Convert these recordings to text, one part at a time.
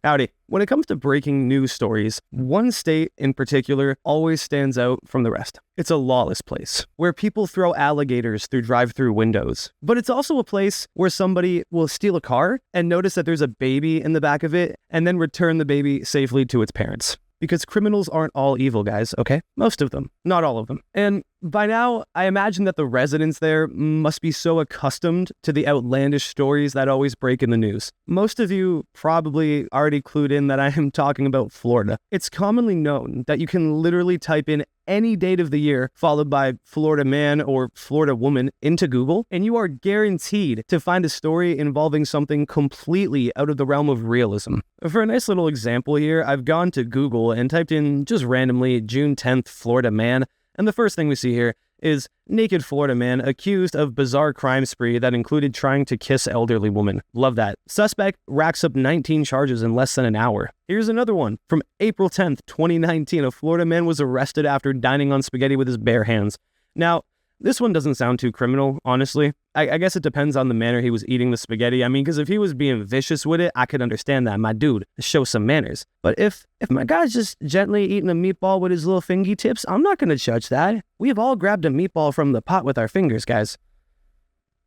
Howdy. When it comes to breaking news stories, one state in particular always stands out from the rest. It's a lawless place where people throw alligators through drive-through windows. But it's also a place where somebody will steal a car and notice that there's a baby in the back of it and then return the baby safely to its parents. Because criminals aren't all evil, guys, okay? Most of them, not all of them. And by now, I imagine that the residents there must be so accustomed to the outlandish stories that always break in the news. Most of you probably already clued in that I am talking about Florida. It's commonly known that you can literally type in any date of the year followed by Florida man or Florida woman into Google, and you are guaranteed to find a story involving something completely out of the realm of realism. For a nice little example here, I've gone to Google and typed in just randomly June 10th Florida man, and the first thing we see here is naked Florida man accused of bizarre crime spree that included trying to kiss elderly woman. Love that. Suspect racks up 19 charges in less than an hour. Here's another one. From April 10th, 2019, a Florida man was arrested after dining on spaghetti with his bare hands. Now, this one doesn't sound too criminal, honestly. I guess it depends on the manner he was eating the spaghetti. I mean, because if he was being vicious with it, I could understand that. My dude, show some manners. But if my guy's just gently eating a meatball with his little fingy tips, I'm not going to judge that. We've all grabbed a meatball from the pot with our fingers, guys.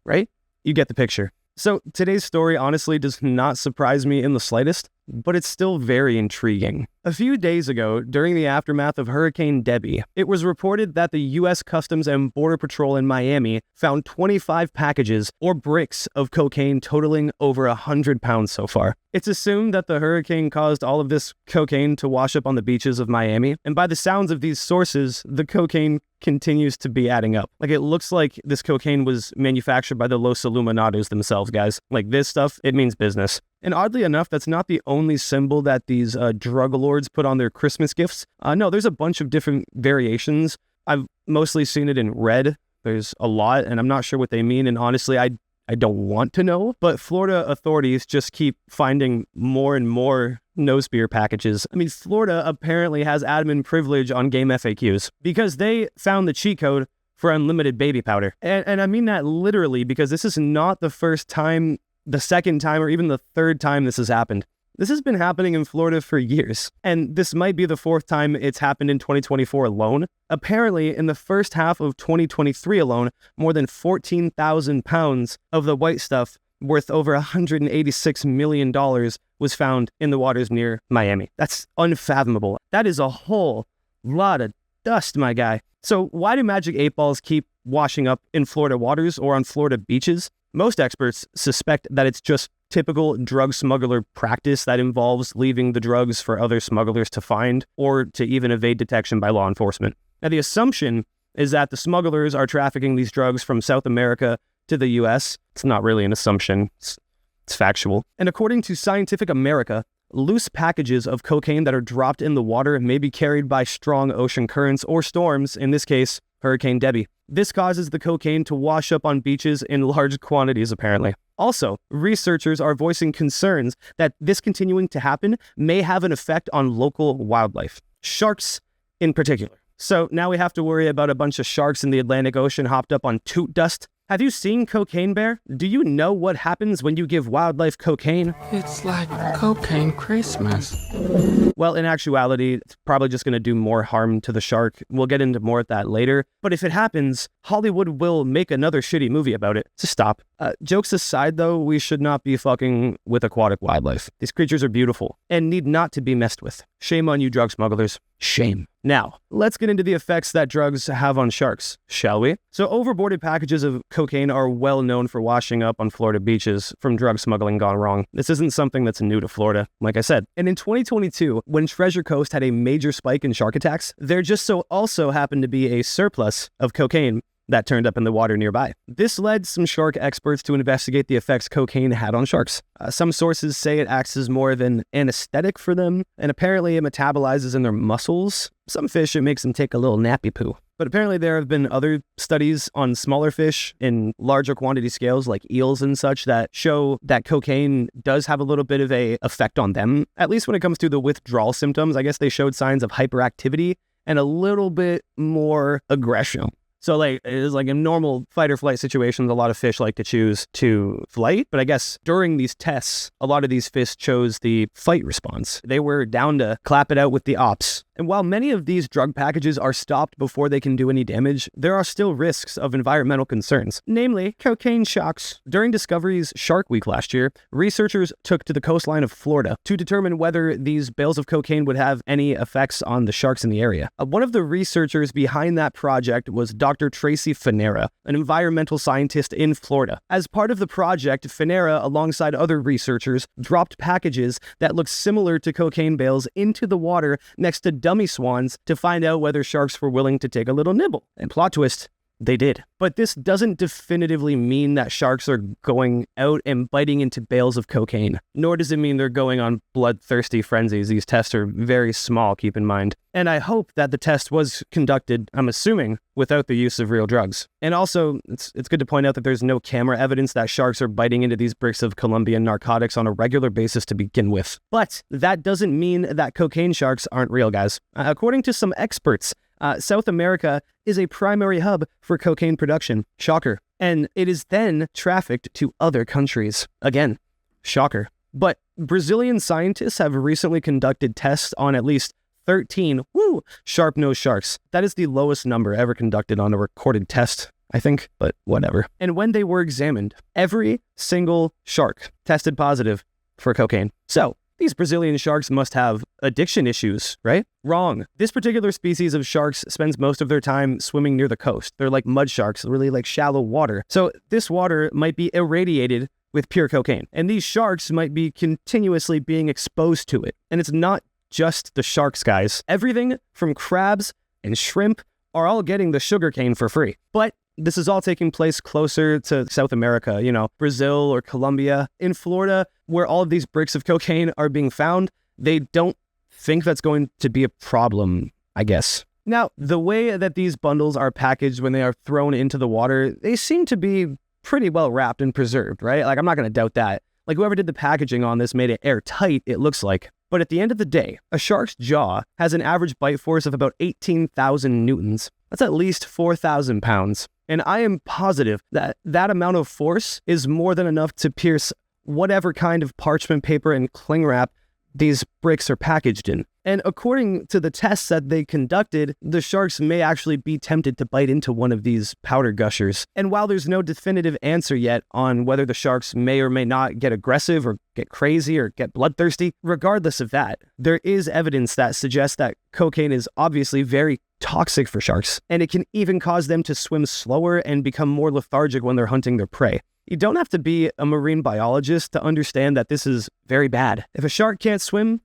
Right? You get the picture. So today's story honestly does not surprise me in the slightest, but it's still very intriguing. A few days ago, during the aftermath of Hurricane Debbie, it was reported that the U.S. Customs and Border Patrol in Miami found 25 packages or bricks of cocaine totaling over 100 pounds so far. It's assumed that the hurricane caused all of this cocaine to wash up on the beaches of Miami, and by the sounds of these sources, the cocaine continues to be adding up. Like, it looks like this cocaine was manufactured by the Los Illuminados themselves, guys. Like, this stuff, it means business. And oddly enough, that's not the only symbol that these drug lords put on their Christmas gifts. No, there's a bunch of different variations. I've mostly seen it in red. There's a lot, and I'm not sure what they mean. And honestly, I don't want to know. But Florida authorities just keep finding more and more nose beer packages. I mean, Florida apparently has admin privilege on game FAQs because they found the cheat code for unlimited baby powder. And I mean that literally, because this is not the first time, the second time, or even the third time this has happened. This has been happening in Florida for years, and this might be the fourth time it's happened in 2024 alone. Apparently, in the first half of 2023 alone, more than 14,000 pounds of the white stuff worth over $186 million was found in the waters near Miami. That's unfathomable. That is a whole lot of dust, my guy. So why do magic 8 balls keep washing up in Florida waters or on Florida beaches? Most experts suspect that it's just typical drug smuggler practice that involves leaving the drugs for other smugglers to find or to even evade detection by law enforcement. Now, the assumption is that the smugglers are trafficking these drugs from South America to the U.S. It's not really an assumption. It's factual. And according to Scientific America, loose packages of cocaine that are dropped in the water may be carried by strong ocean currents or storms, in this case, Hurricane Debbie. This causes the cocaine to wash up on beaches in large quantities, apparently. Also, researchers are voicing concerns that this continuing to happen may have an effect on local wildlife, sharks in particular. So now we have to worry about a bunch of sharks in the Atlantic Ocean hopped up on toot dust. Have you seen Cocaine Bear? Do you know what happens when you give wildlife cocaine? It's like cocaine Christmas. Well, in actuality, it's probably just going to do more harm to the shark. We'll get into more of that later. But if it happens, Hollywood will make another shitty movie about it. So stop. Jokes aside, though, we should not be fucking with aquatic wildlife. These creatures are beautiful and need not to be messed with. Shame on you, drug smugglers. Shame. Now, let's get into the effects that drugs have on sharks, shall we? So overboarded packages of cocaine are well known for washing up on Florida beaches from drug smuggling gone wrong. This isn't something that's new to Florida, like I said. And in 2022, when Treasure Coast had a major spike in shark attacks, there just so also happened to be a surplus of cocaine that turned up in the water nearby. This led some shark experts to investigate the effects cocaine had on sharks. Some sources say it acts as more of an anesthetic for them, and apparently it metabolizes in their muscles. Some fish, it makes them take a little nappy poo. But apparently there have been other studies on smaller fish in larger quantity scales like eels and such that show that cocaine does have a little bit of a effect on them. At least when it comes to the withdrawal symptoms, I guess they showed signs of hyperactivity and a little bit more aggression. So like it is like in normal fight or flight situations, a lot of fish like to choose to flight. But I guess during these tests, a lot of these fish chose the fight response. They were down to clap it out with the ops. And while many of these drug packages are stopped before they can do any damage, there are still risks of environmental concerns, namely cocaine shocks. During Discovery's Shark Week last year, researchers took to the coastline of Florida to determine whether these bales of cocaine would have any effects on the sharks in the area. One of the researchers behind that project was Dr. Tracy Finera, an environmental scientist in Florida. As part of the project, Finera, alongside other researchers, dropped packages that looked similar to cocaine bales into the water next to dummy swans to find out whether sharks were willing to take a little nibble. And plot twist, they did. But this doesn't definitively mean that sharks are going out and biting into bales of cocaine, nor does it mean they're going on bloodthirsty frenzies. These tests are very small, keep in mind. And I hope that the test was conducted, I'm assuming, without the use of real drugs. And also, it's good to point out that there's no camera evidence that sharks are biting into these bricks of Colombian narcotics on a regular basis to begin with. But that doesn't mean that cocaine sharks aren't real, guys. According to some experts, South America is a primary hub for cocaine production. Shocker. And it is then trafficked to other countries. Again, shocker. But Brazilian scientists have recently conducted tests on at least 13 sharp-nosed sharks. That is the lowest number ever conducted on a recorded test, I think, but whatever. And when they were examined, every single shark tested positive for cocaine. So, these Brazilian sharks must have addiction issues, right? Wrong. This particular species of sharks spends most of their time swimming near the coast. They're like mud sharks, really like shallow water. So this water might be irradiated with pure cocaine. And these sharks might be continuously being exposed to it. And it's not just the sharks, guys. Everything from crabs and shrimp are all getting the sugarcane for free. But this is all taking place closer to South America, Brazil or Colombia. In Florida, where all of these bricks of cocaine are being found, they don't think that's going to be a problem, I guess. Now, the way that these bundles are packaged when they are thrown into the water, they seem to be pretty well wrapped and preserved, right? Like, I'm not going to doubt that. Like, whoever did the packaging on this made it airtight, it looks like. But at the end of the day, a shark's jaw has an average bite force of about 18,000 newtons. That's at least 4,000 pounds. And I am positive that that amount of force is more than enough to pierce whatever kind of parchment paper and cling wrap these bricks are packaged in. And according to the tests that they conducted, the sharks may actually be tempted to bite into one of these powder gushers. And while there's no definitive answer yet on whether the sharks may or may not get aggressive or get crazy or get bloodthirsty, regardless of that, there is evidence that suggests that cocaine is obviously very toxic for sharks, and it can even cause them to swim slower and become more lethargic when they're hunting their prey. You don't have to be a marine biologist to understand that this is very bad. If a shark can't swim,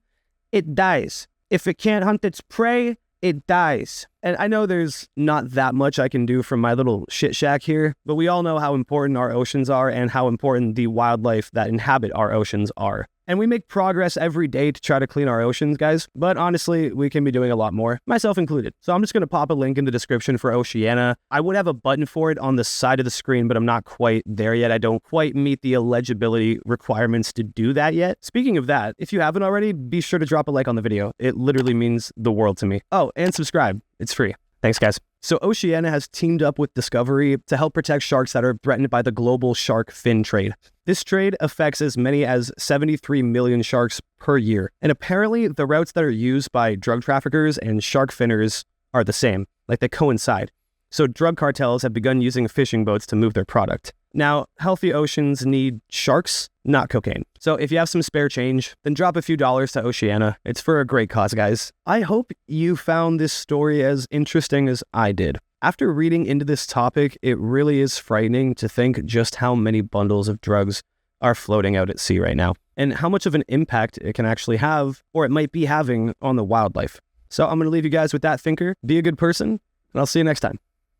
it dies. If it can't hunt its prey, it dies. And I know there's not that much I can do from my little shit shack here, but we all know how important our oceans are and how important the wildlife that inhabit our oceans are. And we make progress every day to try to clean our oceans, guys. But honestly, we can be doing a lot more, myself included. So I'm just going to pop a link in the description for Oceana. I would have a button for it on the side of the screen, but I'm not quite there yet. I don't quite meet the eligibility requirements to do that yet. Speaking of that, if you haven't already, be sure to drop a like on the video. It literally means the world to me. Oh, and subscribe. It's free. Thanks, guys. So Oceana has teamed up with Discovery to help protect sharks that are threatened by the global shark fin trade. This trade affects as many as 73 million sharks per year. And apparently the routes that are used by drug traffickers and shark finners are the same, like they coincide. So drug cartels have begun using fishing boats to move their product. Now, healthy oceans need sharks, not cocaine. So if you have some spare change, then drop a few dollars to Oceana. It's for a great cause, guys. I hope you found this story as interesting as I did. After reading into this topic, it really is frightening to think just how many bundles of drugs are floating out at sea right now, and how much of an impact it can actually have, or it might be having, on the wildlife. So I'm going to leave you guys with that thinker. Be a good person, and I'll see you next time.